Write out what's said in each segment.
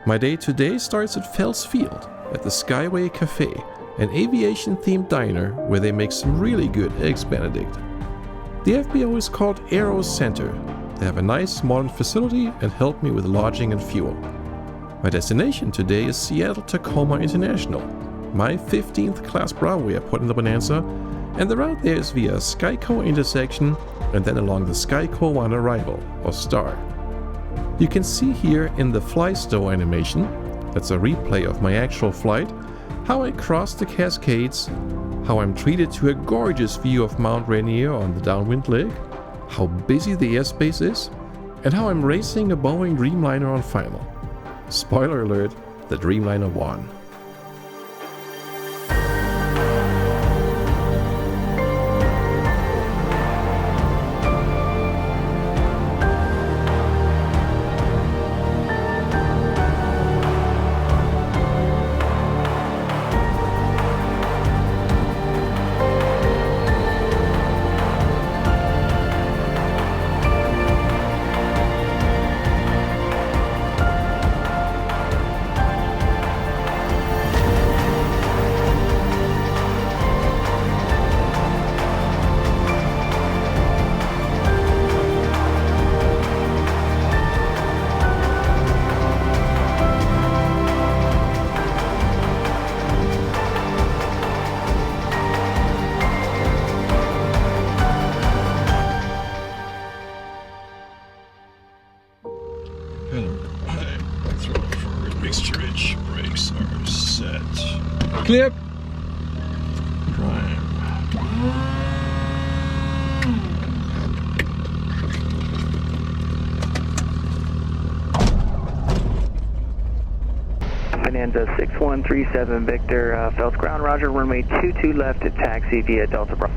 My day today starts at Fells Field at the Skyway Cafe, an aviation-themed diner where they make some really good Eggs Benedict. The FBO is called Aero Center. They have a nice modern facility and help me with lodging and fuel. My destination today is Seattle Tacoma International, my 15th Class Bravo airport in the Bonanza, and the route there is via Skyco intersection and then along the Skyco on arrival, or STAR. You can see here in the fly stow animation, that's a replay of my actual flight, how I cross the Cascades, how I'm treated to a gorgeous view of Mount Rainier on the downwind leg, how busy the airspace is, and how I'm racing a Boeing Dreamliner on final. Spoiler alert, the Dreamliner won. Mixture-rich brakes are set. Clear. Prime. Bonanza 6137 Victor, Fells ground, roger, runway 22 left at taxi via Delta Bravo.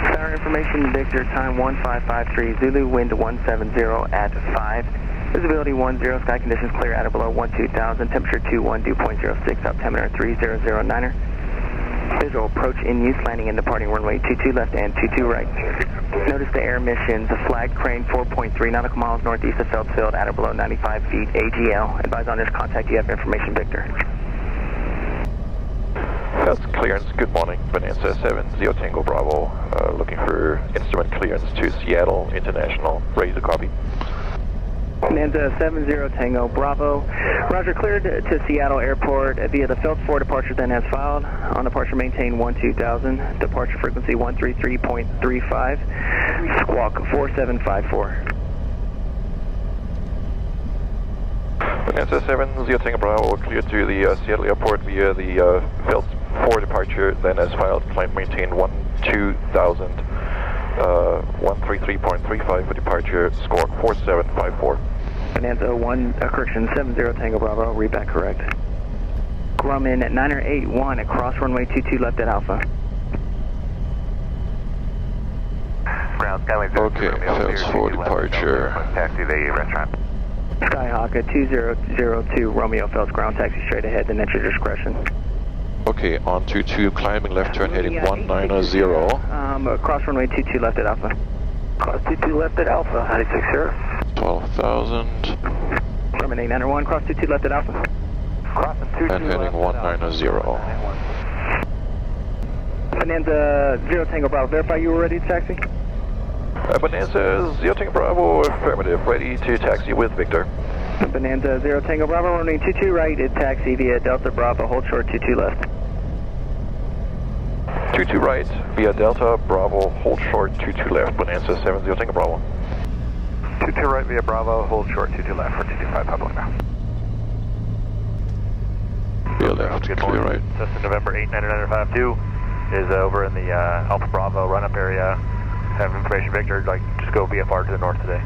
Center information, Victor, time 1553, Zulu, wind 170 at 5. Visibility 10, sky conditions clear at or below 12,000, temperature 21, dew point 06, altimeter 3009er. Visual approach in use, landing and departing runway 22 left and 22 right. Notice the air emissions, a flag crane 4.3 nautical miles northeast of Fells Field at or below 95 feet, AGL. Advise on this contact, you have information, Victor. That's clearance, good morning, Bonanza 70 Tango Bravo, looking for instrument clearance to Seattle International, ready to copy. Bonanza 70 Tango Bravo. Roger, cleared to Seattle Airport via the Felds 4 departure then as filed. On departure maintain 12,000. Departure frequency 133.35. Squawk 4754. Bonanza 70 Tango Bravo, cleared to the Seattle Airport via the Felds 4 departure then as filed. Climb maintain 12,000. 133.35 for departure, squawk 4754. Bonanza 70 Tango Bravo, read back correct. Grumman at 981 at cross runway 22 left at Alpha. Ground Skyway 0, Okay, Felds 4 departure. Taxi the restaurant. Skyhawk at 2002 Romeo Felds ground taxi straight ahead and at your discretion. Okay, on 22, climbing left turn heading 190. Cross runway 22 left at Alpha. Cross 22 left at Alpha, 96 sir. 12,000. Grumman 891, cross 22 left at Alpha. Crossing 22 And heading 190. Bonanza 0 Tango Bravo, verify you were ready to taxi? Bonanza 0 Tango Bravo, affirmative, ready to taxi with Victor. Bonanza 0 Tango Bravo, runway 22 right at taxi via Delta Bravo, hold short 22 left. 22 right via Delta Bravo, hold short 22 left, Bonanza 70 Tango Bravo. 22 right via Bravo, hold short 22 left for 225 public now. Via left, clear right. Cessna November 89952 is over in the Alpha Bravo run-up area. Have information, Victor, like just go VFR to the north today.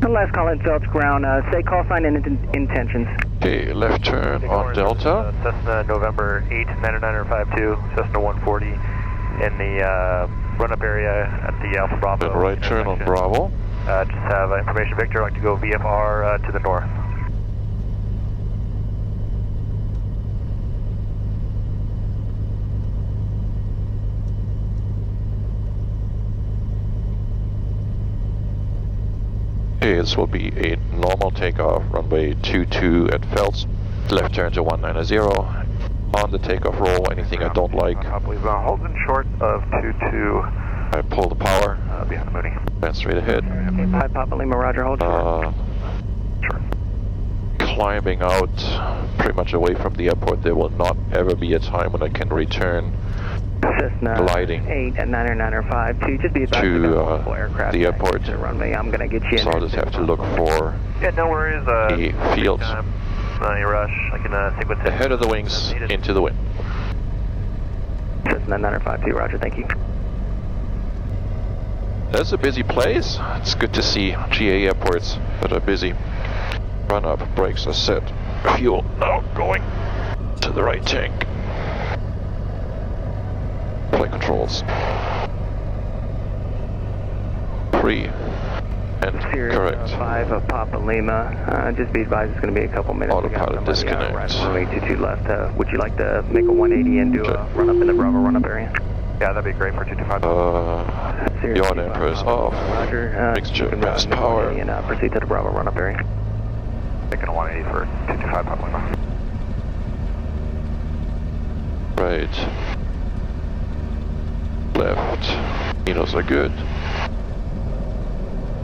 Last call in Felds ground, say call sign and intentions. Okay, left turn on Delta. Cessna November 89952, Cessna 140 in the run-up area at the Alpha Bravo. Then right turn on Bravo. Just have information, Victor, like to go VFR to the north. Okay, this will be a normal takeoff, runway 22 at Phelps, left turn to 190. On the takeoff roll, anything I don't like. Holding short of 22. I pull the power. Behind the Mooney. And straight ahead. Okay, 5 Papa Lima, roger, hold short. Climbing out pretty much away from the airport. There will not ever be a time when I can return Cessna gliding 8 at 995 to just be advised to aircraft the airport. to the runway. I'm going to get you in. So I'll just have to look for Yeah, no worries. the fields. You rush. I can sequence it. Ahead of the wings, into the wind. Cessna 952, roger, thank you. That's a busy place. It's good to see GA airports that are busy. Run up, brakes are set. Fuel now going to the right tank. Flight controls. 3. And Series correct. 5 of Papa Lima. Just be advised it's going to be a couple minutes. Autopilot disconnect. Right, runway 22 left. Would you like to make a 180 and do a run up in the Bravo run up area? Yeah, that'd be great for 225. Yaw damper is off. Roger. Mixture fast power. And proceed to the Bravo run up area. Taking a 180 for 225 Papa Lima. Right. Left. Needles are good.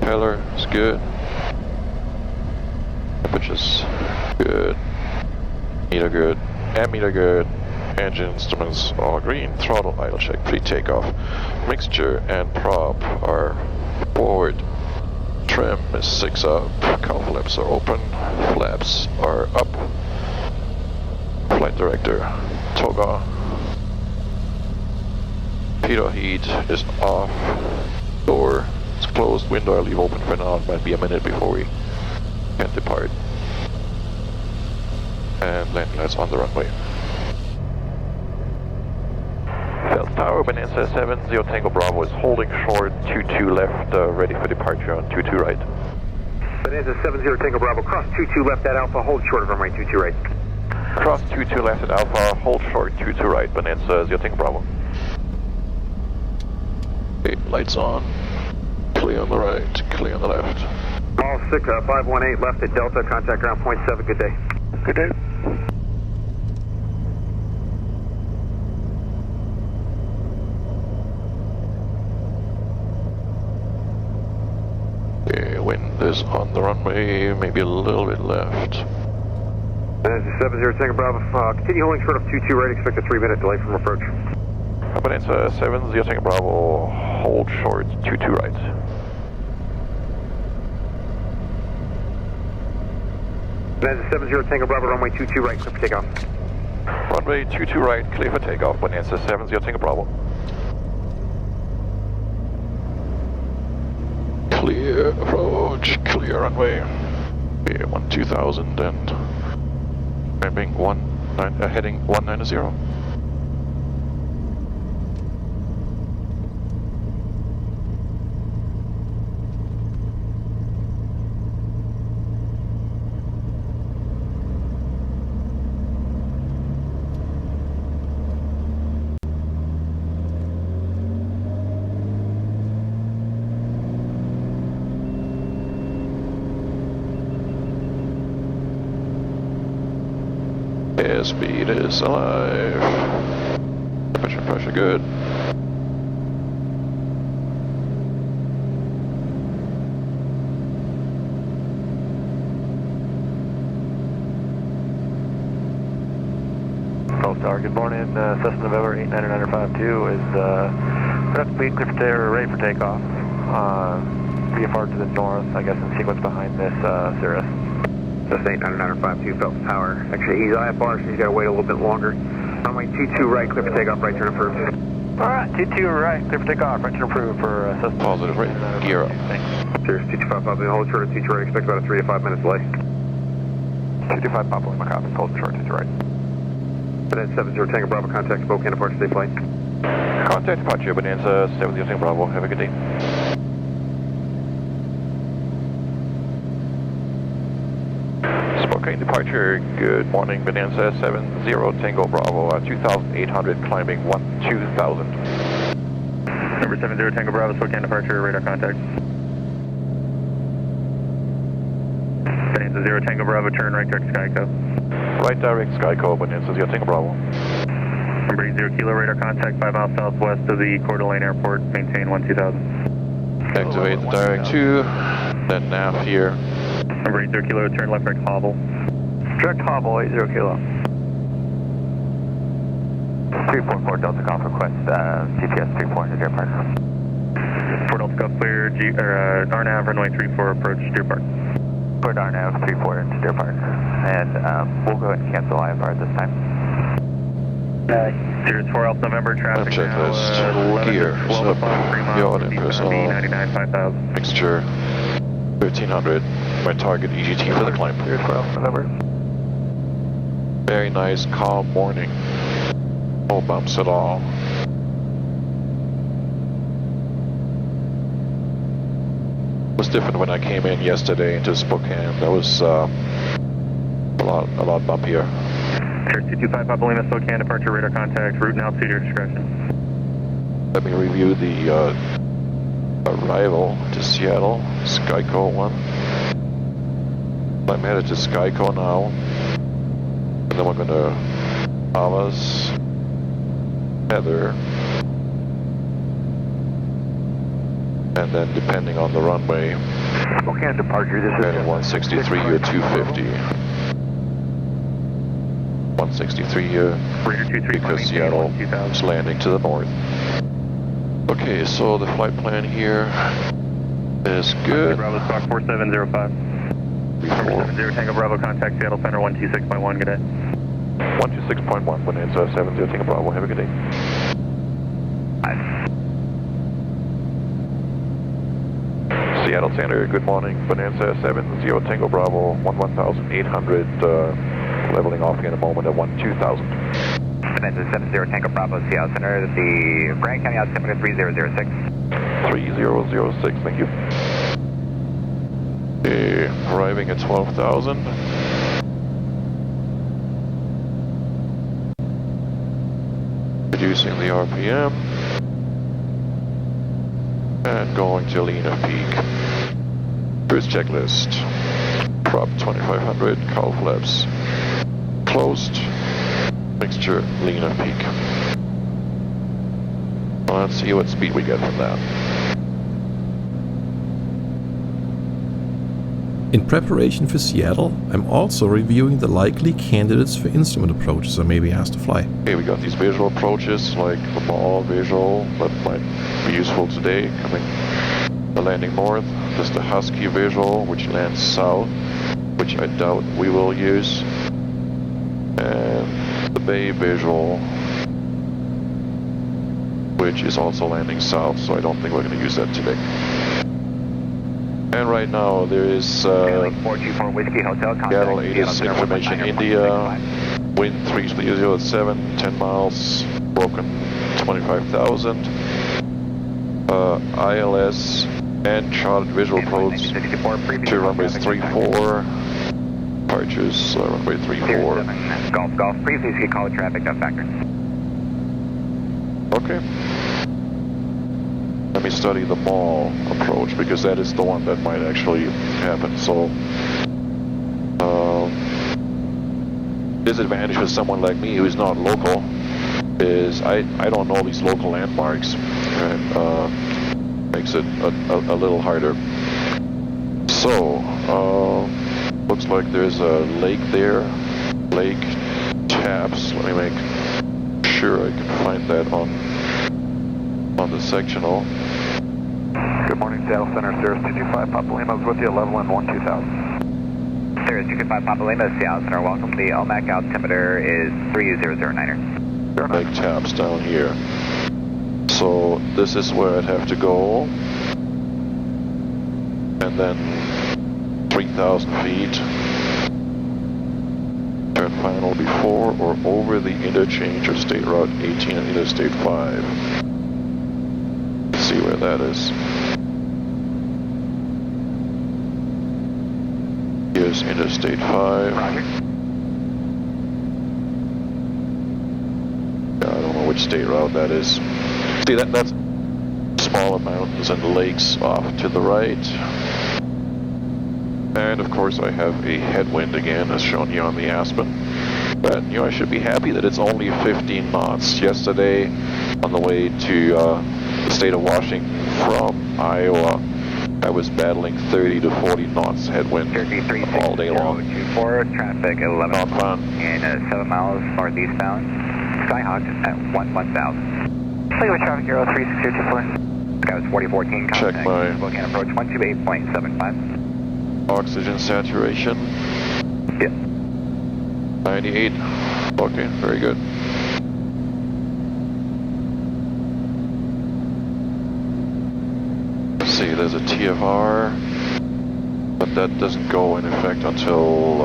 Propeller is good. Temperature's good. Meter good. Ammeter good. Engine instruments are green. Throttle idle check pre-takeoff. Mixture and prop are forward. Trim is 6 up. Cowl flaps are open. Flaps are up. Flight director. Toga. Pitot heat is off. Door is closed. Window I leave open for now. It might be a minute before we can depart. And landing lights on the runway. Phelps Tower, Bonanza 70 Tango Bravo is holding short, 22 left, ready for departure on 22 right. Bonanza 70 Tango Bravo, cross 22 left at Alpha, hold short of runway 22 right. Cross 22 left at Alpha, hold short 22 right, Bonanza 0 Tango Bravo. Okay, lights on. Clear on the right, clear on the left. All 6, 518 left at Delta, contact ground point 7, good day. Good day. Okay, wind is on the runway, maybe a little bit left. Bonanza 70 Tango Bravo, continue holding short of 22 right, expect a 3-minute delay from approach. Bonanza 70 Tango Bravo, hold short 22 right. Bonanza 70 Tango Bravo, runway 22 right, clear for takeoff. Runway 22 right, clear for takeoff, Bonanza 70 Tango Bravo. Clear approach, clear runway. Okay, 2000 and heading 190. Airspeed is alive. Pressure good. Phelps Tower, good morning. Cessna November 89952 is got speed clear for ready for takeoff. VFR to the north, I guess in sequence behind this Cirrus. Cessna 89952 Phelps Tower. Actually, he's IFR, so he's got to wait a little bit longer. Runway 22 right, clear for takeoff, right turn approved. Alright, 22 right, clear for takeoff, right turn approved for Cessna. Positive, right, gear up. Cirrus 225 Papa, hold short of 22 right, expect about a 3 to 5 minute delay. 225 Papa, my copy, hold short 22 right. Bonanza 70 Tango Bravo, contact Spokane, departure, safe flight. Contact departure, Bonanza 70 Tango Bravo, have a good day. Spokane departure, good morning, Bonanza 70 Tango Bravo, 2,800 climbing 12,000. Number 70 Tango Bravo, Spokane departure, radar contact. Bonanza 0 Tango Bravo, turn right direct Skyco. Right direct Skyco, Bonanza 0 Tango Bravo. Number 0 Kilo radar contact 5 miles southwest of the Coeur d'Alene Airport, maintain 12000. Activate the direct 2, then nav here. Number 0 Kilo, turn left direct hobble. Direct hobble, 80 Kilo. 344 Delta Golf request, GPS 34 Deer Park. 4 Delta Golf clear, RNAV runway 34 approach Deer Park. Cleared RNAV 34 into Deer Park. And we'll go ahead and cancel IFR this time. Series 4 Alpha November, traffic Checklist, now, gear, 12 o'clock, 3 yacht miles, and personnel, 99 5000. mixture, 1300, my target EGT for the climb. Series 4 Alpha November. Very nice, calm morning. No bumps at all. It was different when I came in yesterday into Spokane. That was a lot bumpier. Air 225 Papa Lima, Spokane, departure radar contact, route and altitude your discretion. Let me review the arrival to Seattle, Skyco 1. I'm headed to Skyco now. And then we're going to Havas, Heather, and then depending on the runway, Spokane departure, this is 163 or 250. 163 here Raider 23 because Seattle is landing to the north. Okay, so the flight plan here is good. Bravo Squawk 4705. 70 Tango Bravo, contact Seattle Center 126.1, good day. 126.1, Bonanza 70 Tango Bravo, have a good day. Seattle Center, good morning, Bonanza 70 Tango Bravo, 1800, leveling off in a moment at 12,000. Bonanza 70 Tango Bravo, Seattle Center, the Grand County altimeter 3006. 3006, thank you. Okay, arriving at 12,000. Reducing the RPM. And going to lean of peak. Cruise checklist. Prop 2500, cowl flaps closed. Mixture, lean of peak. Let's see what speed we get from that. In preparation for Seattle, I'm also reviewing the likely candidates for instrument approaches I may be asked to fly. Okay, we got these visual approaches, like the ball visual, that might be useful today, coming the landing north. There's the Husky visual, which lands south, which I doubt we will use. And the Bay visual, which is also landing south, so I don't think we're going to use that today. And right now there is Seattle 86 information India, wind 3007, 10 miles, broken 25,000, ILS and charted visual codes to runways 34, departures runway 34. Golf, previously call traffic up factor. Okay. Let me study the mall approach because that is the one that might actually happen. So, disadvantage for someone like me who's not local is I don't know these local landmarks, and makes it a little harder. So, looks like there's a lake there, Lake Taps. Let me make sure I can find that on the sectional. Good morning, Seattle Center, Cirrus 225 Papa Lima with you, level in 12,000. Cirrus 225 Papa Lima, Seattle Center, welcome. The OMAC altimeter is 3009er. Lake Taps down here. So this is where I'd have to go. And then 3,000 feet. Turn final before or over the interchange of State Route 18 and Interstate 5. Let's see where that is. Here's Interstate 5. Roger. I don't know which state route that is. See, that's smaller mountains and lakes off to the right. And of course I have a headwind again, as shown here on the Aspen. But I should be happy that it's only 15 knots. Yesterday, on the way to the state of Washington from Iowa, I was battling 30 to 40 knots headwind all day long. 24, traffic 11. Not fun. And 7 miles northeastbound. Skyhawk at 11,000. Look at traffic, Euro 36024. Skyhawk 4014, Check contact my Spokane approach 128.75. oxygen saturation. Yeah. 98. Okay, very good. Let's see, there's a TFR, but that doesn't go in effect until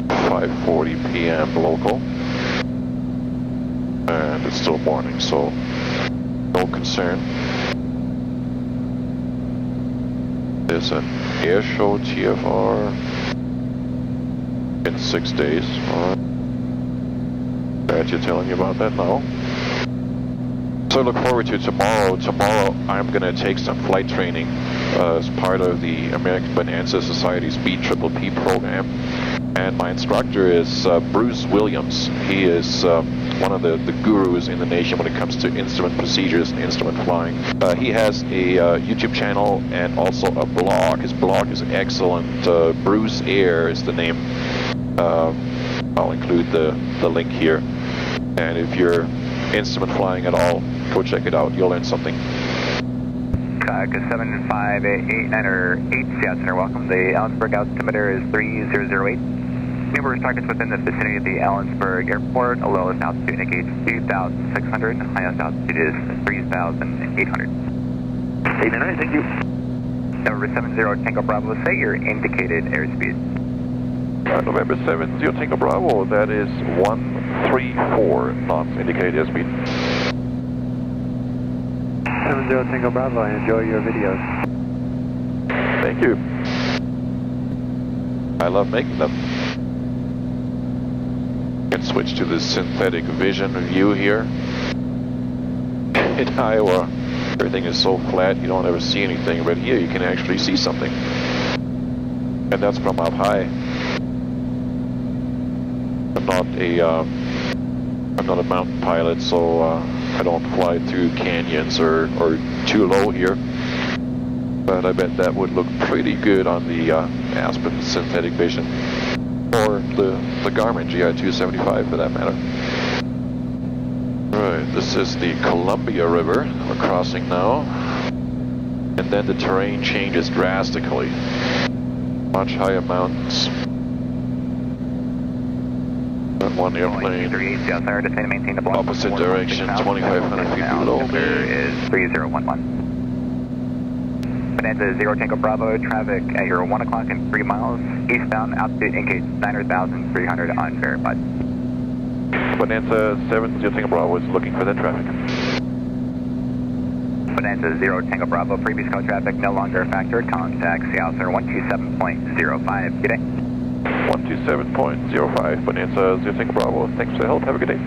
5:40 p.m. local. And it's still morning, so no concern. There's an air show TFR in 6 days. Alright. Glad you're telling me about that now. So I look forward to tomorrow. Tomorrow I'm going to take some flight training as part of the American Bonanza Society's BPPP program. And my instructor is Bruce Williams. He is one of the gurus in the nation when it comes to instrument procedures and instrument flying. He has a YouTube channel and also a blog. His blog is excellent. Bruce Air is the name. I'll include the link here. And if you're instrument flying at all, go check it out. You'll learn something. Kayak 75889 Seattle Center, welcome. The Ellensburg altimeter is 3008. Numerous targets within the vicinity of the Ellensburg Airport. A lowest altitude indicates 2,600. Highest altitude is 3,800. 899, thank you. November 70 Tango Bravo, say your indicated airspeed. November 70 Tango Bravo, that is 134 knots indicated airspeed. 70 Tango Bravo, I enjoy your videos. Thank you. I love making them. Can switch to the synthetic vision view here. In Iowa, everything is so flat you don't ever see anything, but here you can actually see something. And that's from up high. I'm not a mountain pilot, so I don't fly through canyons or too low here. But I bet that would look pretty good on the Aspen synthetic vision. Or the Garmin GI-275 for that matter. Right, this is the Columbia River we're crossing now. And then the terrain changes drastically. Much higher mountains. That one airplane, opposite direction, 2,500 feet below me. Is 3011. Bonanza 0 Tango Bravo, traffic at your 1 o'clock and 3 miles. Eastbound, altitude indicates 900,300 unverified. Bonanza 7 0 Tango Bravo is looking for that traffic. Bonanza 0 Tango Bravo, previous call traffic no longer a factor. Contact Seattle Center 127.05. Good day. 127.05, Bonanza 0 Tango Bravo. Thanks for the help. Have a good day.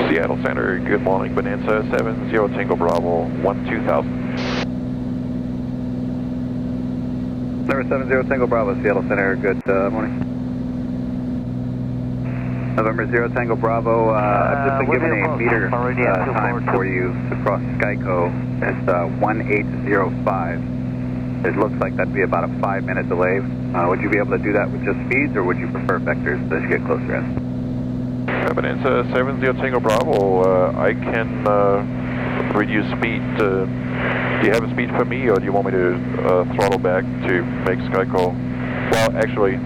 Seattle Center, good morning. Bonanza 7 0 Tango Bravo, 12000. Number 70 Tango Bravo, Seattle Center, good morning. November 0 Tango Bravo, I've just been given a meter time for you to cross Skyco. It's 1805. It looks like that'd be about a 5-minute delay. Would you be able to do that with just speeds, or would you prefer vectors as you get closer in? Bonanza 7 0 Tango Bravo, I can reduce speed. Do you have a speed for me, or do you want me to throttle back to make Skyco? Well, actually,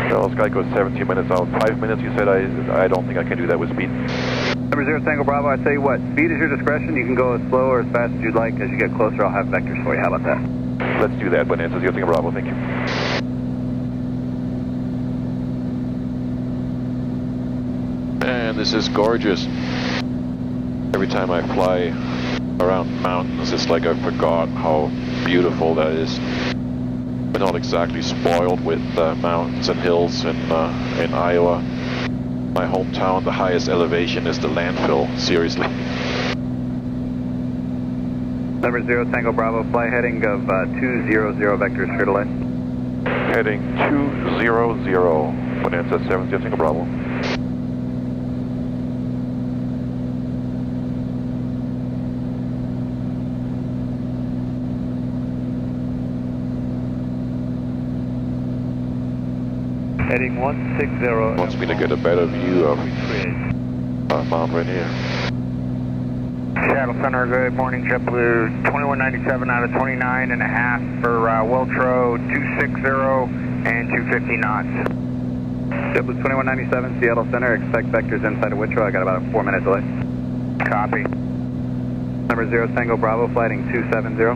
no, Skyco is 17 minutes out. 5 minutes, you said. I don't think I can do that with speed. Number 0 Tango Bravo, I tell you what, speed is your discretion. You can go as slow or as fast as you'd like. As you get closer, I'll have vectors for you. How about that? Let's do that, Bonanza 0 Tango Bravo. Thank you. Man, this is gorgeous. Every time I fly around mountains, it's like I forgot how beautiful that is. We're not exactly spoiled with mountains and hills in Iowa. My hometown, the highest elevation is the landfill, seriously. Number 0 Tango Bravo, fly heading of 200 vectors clear to light. Heading 200, Bonanza 70 Tango Bravo. Heading 160. Wants me to get a better view of Mount Rainier. Seattle Center, good morning. JetBlue 2197 out of 29 and a half for Wiltro 260 and 250 knots. JetBlue 2197, Seattle Center, expect vectors inside of Wichita. I got about a 4-minute delay. Copy. Number 0 Tango Bravo, flighting 270.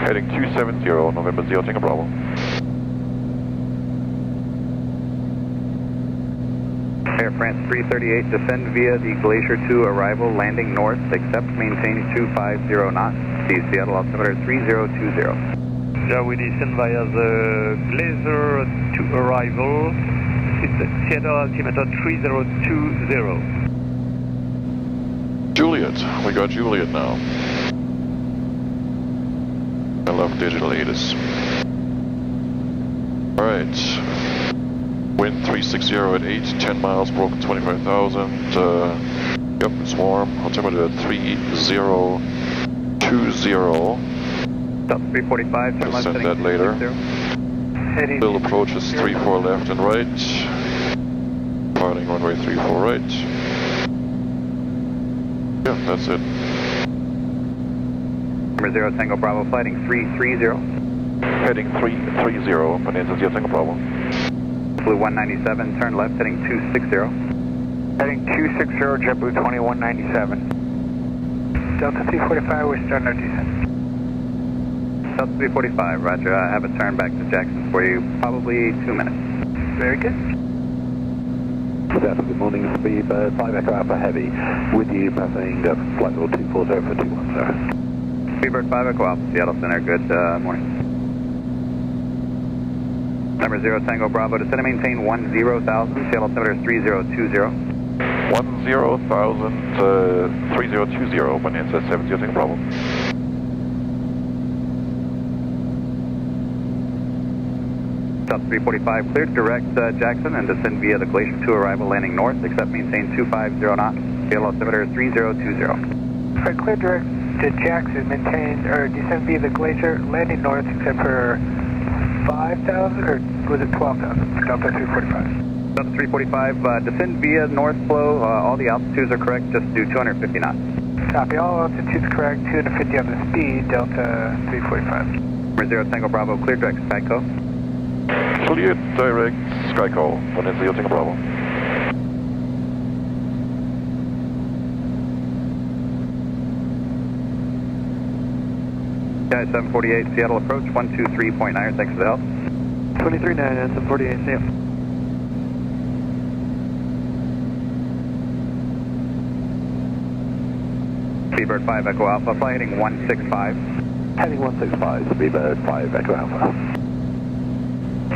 Heading 270, November 0 Tango Bravo. Air France 338, descend via the Glacier 2 arrival, landing north, except maintain 250 knots. See Seattle altimeter 3020. Yeah, we descend via the Glacier 2 arrival, Seattle altimeter 3020. Juliet, we got Juliet now. I love digital ATIS. Alright. Wind 360 at 8, 10 miles, broken 25,000. Yep, it's warm. Altimeter 3020. South 345, turn left, Send heading that later. 260. Bill approaches 34 left and right. Departing runway 34 right. Yeah, that's it. Number 0 Tango Bravo, flighting 330. Heading 330, Bonanza 0 Tango Bravo. Blue 197, turn left, heading 260. Heading 260, JetBlue 2197. Delta 345, we're starting our descent. Delta 345, roger. I have a turn back to Jackson for you, probably 2 minutes. Very good. Good morning, speed 5 Echo Alpha Heavy, with you passing flight level 240 for 210. Speedbird 5 Echo Alpha, Seattle Center, good morning. Number 0 Tango Bravo, descend and maintain 10,000, Seattle altimeter 3020. 10,000, 3020, Bonanza 70 Tango Bravo. South 345, cleared direct Jackson and descend via the Glacier 2 arrival, landing north, except maintain 250 knots, Seattle altimeter 3020. Alright, clear direct to Jackson, maintain, or descend via the Glacier, landing north, except for 5,000, or was it 12,000? Delta 345. Delta 345, descend via north flow, all the altitudes are correct, just do 250 knots. Copy, all altitudes correct, 250 on the speed, Delta 345. Number 0 Tango Bravo, clear direct Skyco. Clear direct Skyco, Bonanza 0 Tango Bravo. Guy 748, Seattle approach, 123.9, thanks for the help. 23.9, 748, see you. Speedbird 5 Echo Alpha, fly heading 165. Heading 165, Speedbird 5 Echo Alpha.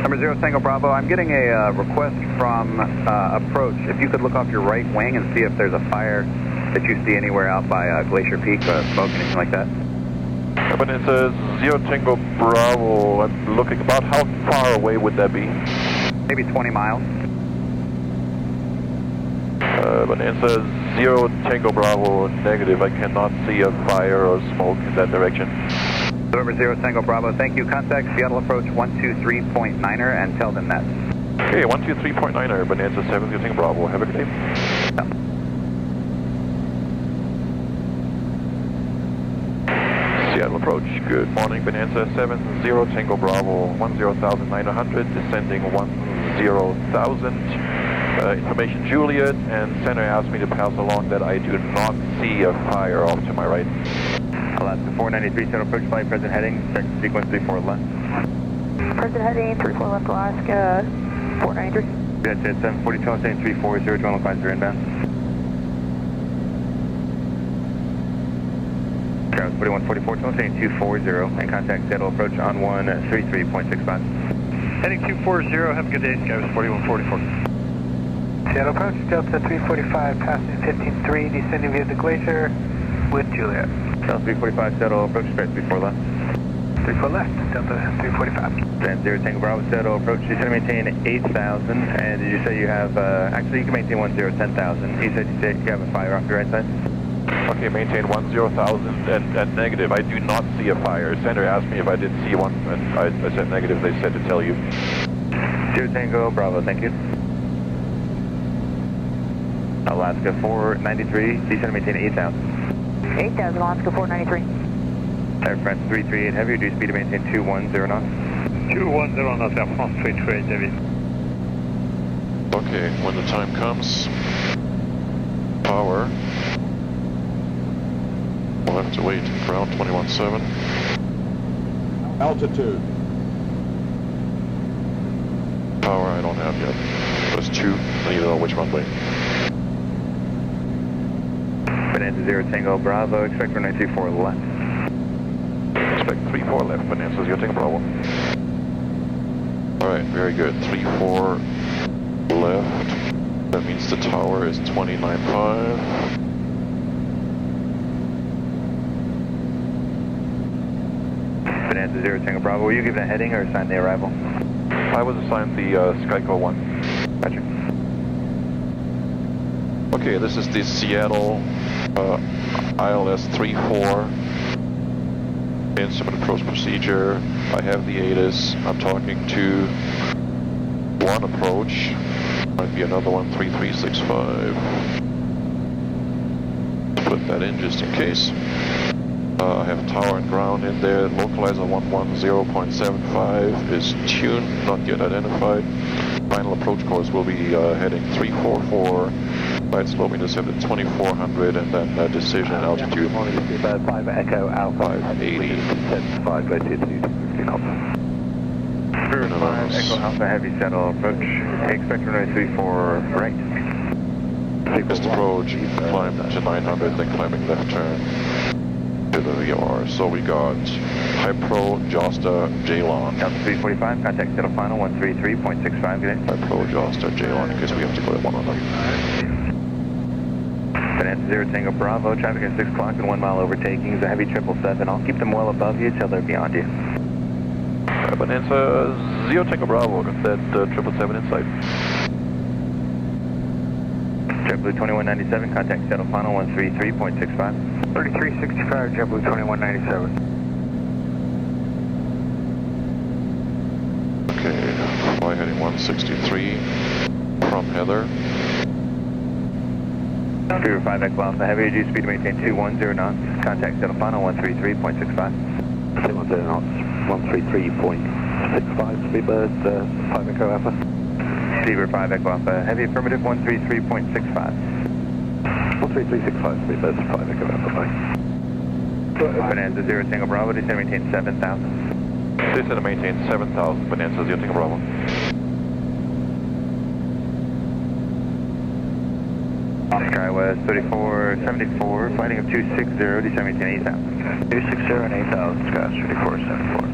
Number 0 Tango Bravo, I'm getting a request from approach. If you could look off your right wing and see if there's a fire that you see anywhere out by Glacier Peak, smoke, anything like that. Bonanza 0 Tango Bravo, I'm looking about how far away would that be? Maybe 20 miles. Bonanza 0 Tango Bravo, negative. I cannot see a fire or smoke in that direction. November 0 Tango Bravo, thank you. Contact Seattle approach 123.9er and tell them that. Okay, 123.9er, Bonanza 7 0 Tango Bravo. Have a good day. Yeah. Seattle approach, good morning, Bonanza 7 0 Tango Bravo, 10,900, descending 10,000. Information Juliet, and center asked me to pass along that I do not see a fire off to my right. Alaska 493, Seattle approach, flight present heading, check sequence 34 left. Present heading, 34 left Alaska, 493. That's it, 742, I'm saying 340, join localizer inbound. Travis 4144, I'm saying 240, and contact Seattle approach on 133.65. Heading 240, have a good day, Travis 4144. Seattle approach, Delta 345, passing 15.3, descending via the Glacier with Juliet. Delta 345, settle, approach straight 34 left. 34 left, Delta 345. Then 0 Tango Bravo, settle, approach, you said maintain 8,000, and did you say you have, actually you can maintain 10, 10,000. You said you have a fire off your right side? Okay, maintain 10,000 and negative. I do not see a fire. Center asked me if I did see one, and I said negative. They said to tell you. 0 Tango Bravo, thank you. Alaska 493, descend maintain 8,000. 8,000, Alaska 493. Air France 338 heavy, reduce speed to maintain 210 knots. 210 knots, Air France 338 heavy. Okay, when the time comes, power. We'll have to wait. Ground 21.7. Altitude. Power I don't have yet. There's 2. I need to know which runway. Bonanza 0 Tango Bravo, expect runway 34 left. Expect 34 left, Bonanza 0 Tango Bravo. Alright, very good. 34 left. That means the tower is 29.5. Bonanza 0 Tango Bravo, were you given a heading or assigned the arrival? I was assigned the Skyco 1. Roger. Okay, this is the Seattle ILS 34 instrument approach procedure. I have the ATIS. I'm talking to one approach. Might be another one, 3365. Put that in just in case. I have tower and ground in there. Localizer 110.75 is tuned, not yet identified. Final approach course will be heading 344. Flight slope intercept at 2400 and then decision altitude 5 Echo Alpha 580. 5 latitude 250 knots. 5 Echo Alpha heavy settle approach. Expect runway 34 right. Just approach, climb to 900, then climbing left turn to the VOR. So we got Hypro, Josta, Jalon. Delta 345, contact settle final 133.65, good day. Hypro, Josta, Jalon, in case we have to go at 1 on them. Bonanza 0 Tango Bravo, traffic at 6 o'clock and 1 mile overtaking is a heavy 777. I'll keep them well above you till they're beyond you. Bonanza 0 Tango Bravo, got that 777 in sight. JetBlue 2197, contact settle final 133.65. 3365, JetBlue 2197. Okay, fly heading 163 from Heather. 5 Echo Alpha heavy, reduce speed to maintain 210 knots. Contact settle final 133.65. 210 knots, 133.65, Speedbird 5 Echo Alpha. Seabird 5 Echo Alpha heavy, affirmative 133.65. 13365, Speedbird 5 Echo Alpha, bye. Bonanza 0 Tango Bravo, descend maintain 7,000. Descend to maintain 7,000, Bonanza 0 Tango Bravo. SkyWest 3474, flighting of 260, descend maintain 8,000. 260 and 8,000, SkyWest 3474.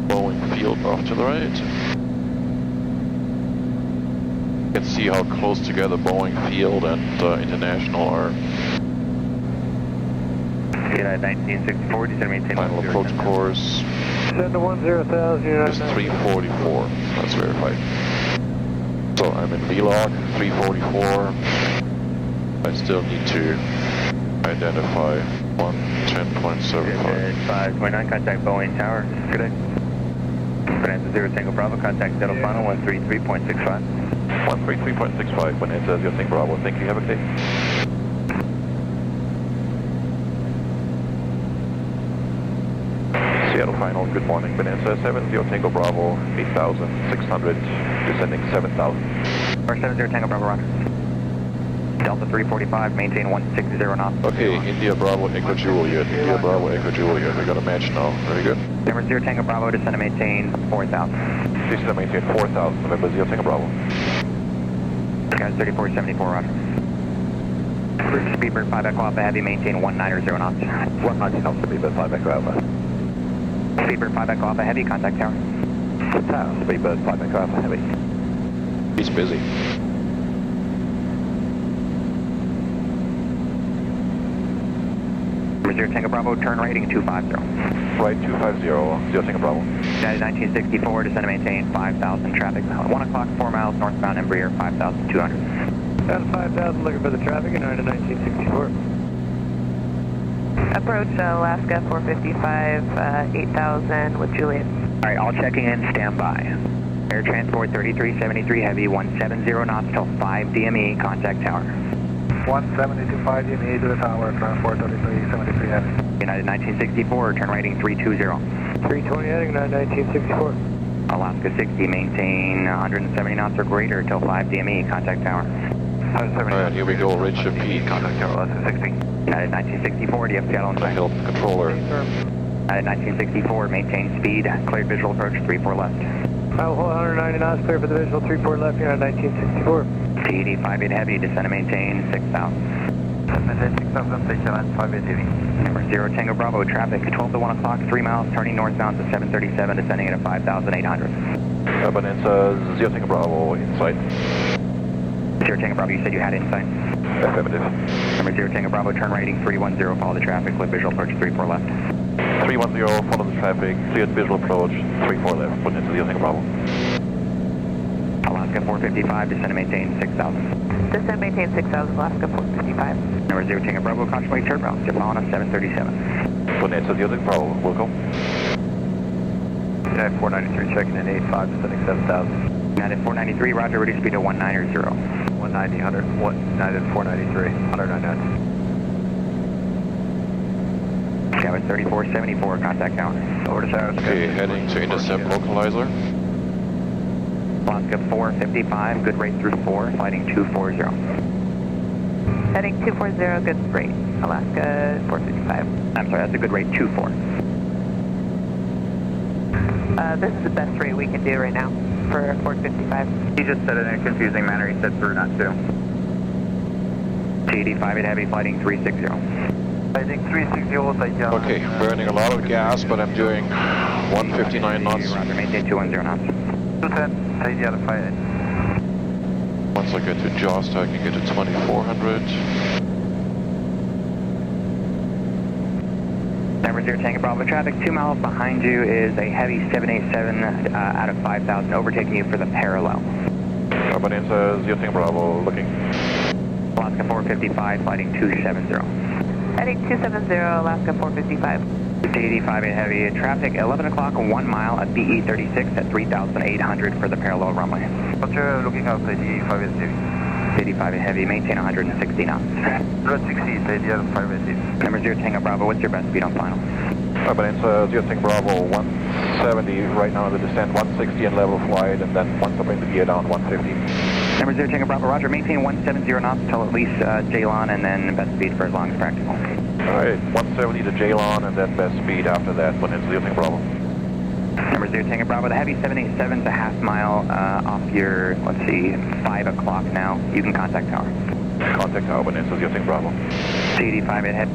Boeing field off to the right. You can see how close together Boeing field and International are. United 1964, descend maintain Final approach course Send to 10,000, is 344. That's verified. So I'm in VLOG 344. I still need to identify 110.75. 529, contact Boeing Tower. Good day. Bonanza 0 Tango Bravo, contact settle final 133.65. 133.65, Bonanza 0 Tango Bravo. Thank you, have a good day. Seattle final, good morning. Bonanza 70 Tango Bravo, 8,600, descending 7,000. 70 Tango Bravo, roger. Delta 345, maintain 160 knots. Okay, India Bravo Echo Juliet. India Bravo Echo Juliet. We got a match now. Very good. November 0 Tango Bravo, descend to maintain 4,000. Descend to maintain 4,000. November 0 Tango Bravo. Guys 3474, roger. Speedbird 5 Echo Alpha Heavy, maintain 190 knots. 190 knots, Speedbird 5 Echo Alpha. Speedbird 5 Echo Alpha Heavy, contact tower. Tower, Speedbird 5 Echo Alpha Heavy. He's busy. Zero Tango Bravo, turn rating 250. Right 250, Zero Tango Bravo. United 1964, descend and maintain 5,000 traffic. 1 o'clock, 4 miles northbound Embraer 5,200. Down to 5,000, looking for the traffic, United 1964. Approach Alaska 455, 8,000 with Juliet. All right, all checking in, stand by. Air Transport 3373 Heavy, 170 knots till 5 DME, contact tower. 17025 DME to the tower, Transport 3373 Heavy. United 1964, turn rating 320. 320 heading, United 1964. Alaska 60, maintain 170 knots or greater till 5 DME, contact tower. Alright, here we go, Rich and Pete. Contact tower, Alaska 60. United 1964, do you have Seattle in The sight? help controller. United 1964, maintain speed, cleared visual approach 34 left. I'll hold 190 knots, clear for the visual 34 left, United 1964. TD 58 Heavy, descend and maintain 6,000. Maintain 6,000, take your line 58 Heavy. Number 0 Tango Bravo, traffic 12 to 1 o'clock, 3 miles, turning northbound to 737, descending at 5,800. Bonanza, 0 Tango Bravo, inside. 0 Tango Bravo, you said you had insight? Affirmative. Number 0 Tango Bravo, turn rating 310, follow the traffic, with visual approach 34 left. 310, follow the traffic, cleared visual approach, 34 left, Bonanza, 0 Tango Bravo. Alaska 455, descend and maintain 6,000. Descend, maintain 6,000, Alaska 455. Number 0 Tango Bravo, caution wake turnaround, you're following us 737. Bonanza, 0 Tango Bravo, welcome. United 493, checking in 85, descending 7,000. United 493, roger, reduce speed to 190. 190, 100, United 493, 199. Tower 3474, contact tower. Over to tower. Okay, heading to intercept localizer. Alaska 455, good rate through 4, fighting 240. Heading 240, good rate. Alaska 455. I'm sorry, that's a good rate, 24. This is the best rate we can do right now for 455. He just said it in a confusing manner, he said through, not 2. TD 58 Heavy, fighting 360. Fighting 360, Okay, burning a lot of gas, but I'm doing 159 knots. Roger, maintain 210 knots. 210, take the other 58. Once I get to Jost, I can get to 2400. Number 0 Tango Bravo traffic, 2 miles behind you is a heavy 787 out of 5,000, overtaking you for the parallel. Bonanza, 0 Tango Bravo, looking. Alaska 455, fighting 270. Heading 270, Alaska 455. TD 58 Heavy, traffic 11 o'clock, 1 mile at BE 36 at 3,800 for the parallel runway. Roger, looking out, TD 58 Heavy. TD 58 Heavy, maintain 160 knots. 160, TD 58 Heavy. Number 0 Tango Bravo, what's your best speed on final? Bonanza, 0 Tango Bravo, 170 right now in the descent, 160 and level flight, and then once I bring the gear down, 150. Number 0 Tango Bravo, roger, maintain 170 knots till at least Jalon, and then best speed for as long as practical. Alright, 170 to Jalon, and then best speed after that, Bonanza, 0 Tango Bravo. Number 0 Tango Bravo, the heavy 787 is a half mile off your, let's see, 5 o'clock now. You can contact tower. Contact tower, Bonanza, 0 Tango Bravo. TD 58 Heavy.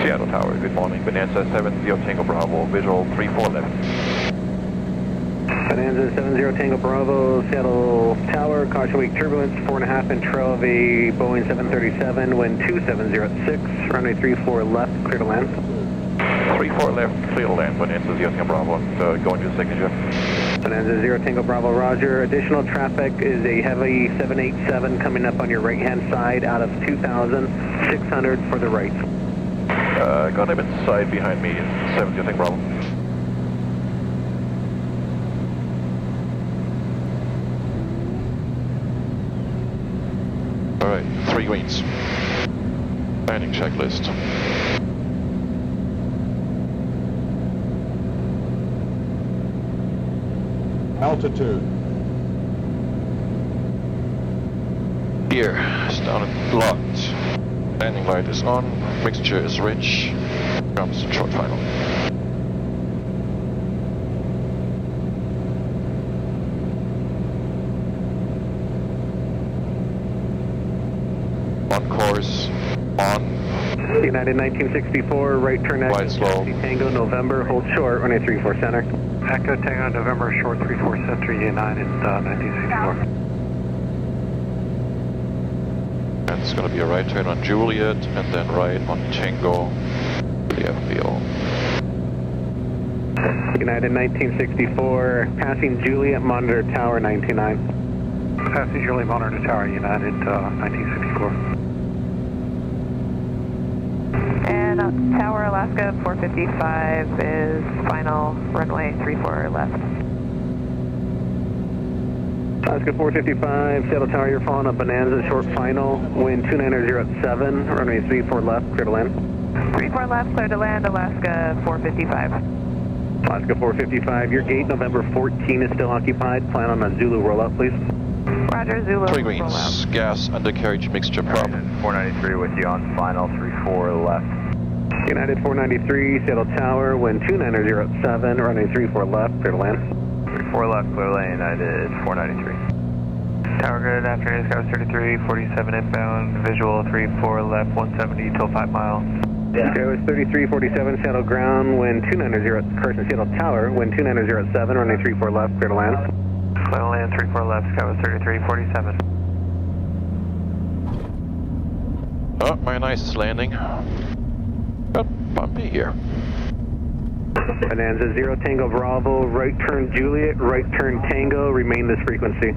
Seattle Tower, good morning. Bonanza 70 Tango Bravo, visual 34 left. Bonanza 70 Tango Bravo, Seattle Tower, caution weak turbulence, 4.5 inch trail of a Boeing 737, wind 270 at 6, runway 34 left, clear to land. 34 left, clear to land, Bonanza 0 Tango Bravo, going to the signature. Bonanza 0 Tango Bravo, roger. Additional traffic is a heavy 787 coming up on your right hand side out of 2,600 for the right. Got him inside behind me, 70 Tango Bravo. Alright, 3 greens. Landing checklist. Altitude. Gear is down and locked. Landing light is on. Mixture is rich. Comes short final. On course. On. United 1964, right turn Wide exit, slow. Tango, November, hold short, runway 34 center. Echo Tango November short 34 Center United 1964. And it's going to be a right turn on Juliet and then right on Tango, the FBO. United 1964, passing Juliet, monitor tower 99. Passing Juliet, monitor tower United 1964. And Tower Alaska 455 is final, runway 34 left. Alaska 455, Seattle Tower, you're following up Bonanza, short final, wind 290 at 7, runway 34 left, clear to land. 34 left, clear to land, Alaska 455. Alaska 455, your gate November 14 is still occupied, plan on a Zulu rollout, please. Roger, Zulu, 3 greens, gas undercarriage mixture prop. 493 with you on final, 34 left. United 493, Seattle Tower, wind 290 at 7, runway 34 left, clear to land. 34 left, clear to land, United 493. Tower good, afternoon, Sky 33, 47 inbound, visual 34 left, 170 till 5 miles. Yeah. Sky 33, 47, Seattle ground, wind 290 at Carson, Seattle Tower, wind 290 at 7, runway 34 left, clear to land. Clear to land, 34 left, Sky 33, 47. Oh, my nice landing. But bumpy here. Bonanza 0 Tango Bravo, right turn Juliet, right turn Tango, remain this frequency.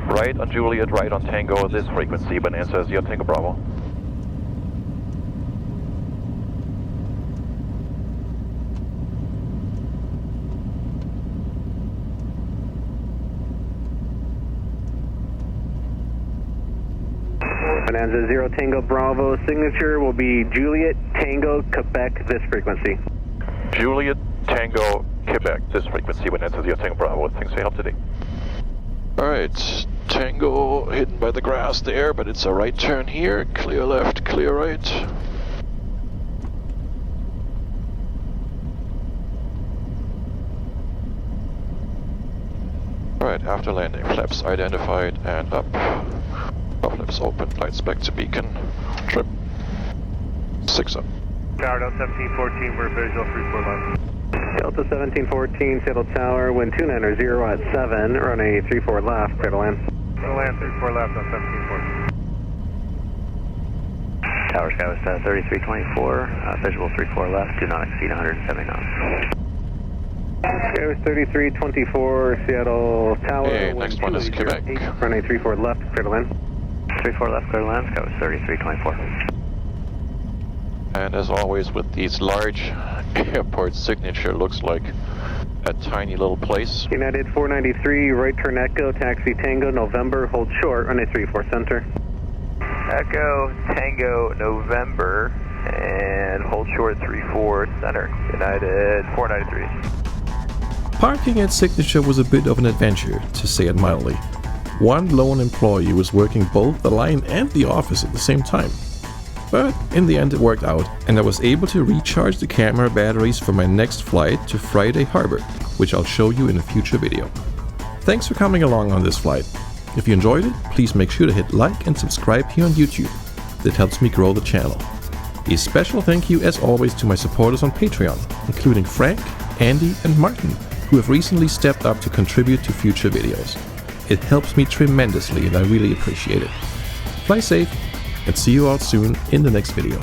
Right on Juliet, right on Tango, this frequency, Bonanza 0 Tango Bravo. Bonanza 0 Tango Bravo, signature will be Juliet Tango Quebec, this frequency. Juliet, Tango, Quebec, this frequency, Bonanza 0 Tango Bravo. Thanks for your help today. Alright, Tango hidden by the grass there, but it's a right turn here. Clear left, clear right. Alright, after landing, flaps identified and up. All flaps open, lights back to beacon. Trim. 6 up. Tower Delta 1714, we're visual 34 left. Delta 1714, Seattle Tower, wind 290 at 7, runway 34 left, clear to land. Clear to land, 34 left on 1714. Tower Sky was 3324, visual 34 left, do not exceed 170 knots. Sky was 3324, Seattle Tower, Okay, next one is Quebec. Runway 34 left, clear to land. 34 left, clear to land, Sky was 3324. And as always with these large airports, signature looks like a tiny little place. United 493, right turn Echo, taxi Tango, November, hold short, runway 34 center. Echo, Tango, November, and hold short 34 center. United 493. Parking at Signature was a bit of an adventure, to say it mildly. One lone employee was working both the line and the office at the same time. But in the end it worked out, and I was able to recharge the camera batteries for my next flight to Friday Harbor, which I'll show you in a future video. Thanks for coming along on this flight. If you enjoyed it, please make sure to hit like and subscribe here on YouTube. That helps me grow the channel. A special thank you as always to my supporters on Patreon, including Frank, Andy and Martin, who have recently stepped up to contribute to future videos. It helps me tremendously and I really appreciate it. Fly safe, and see you all soon in the next video.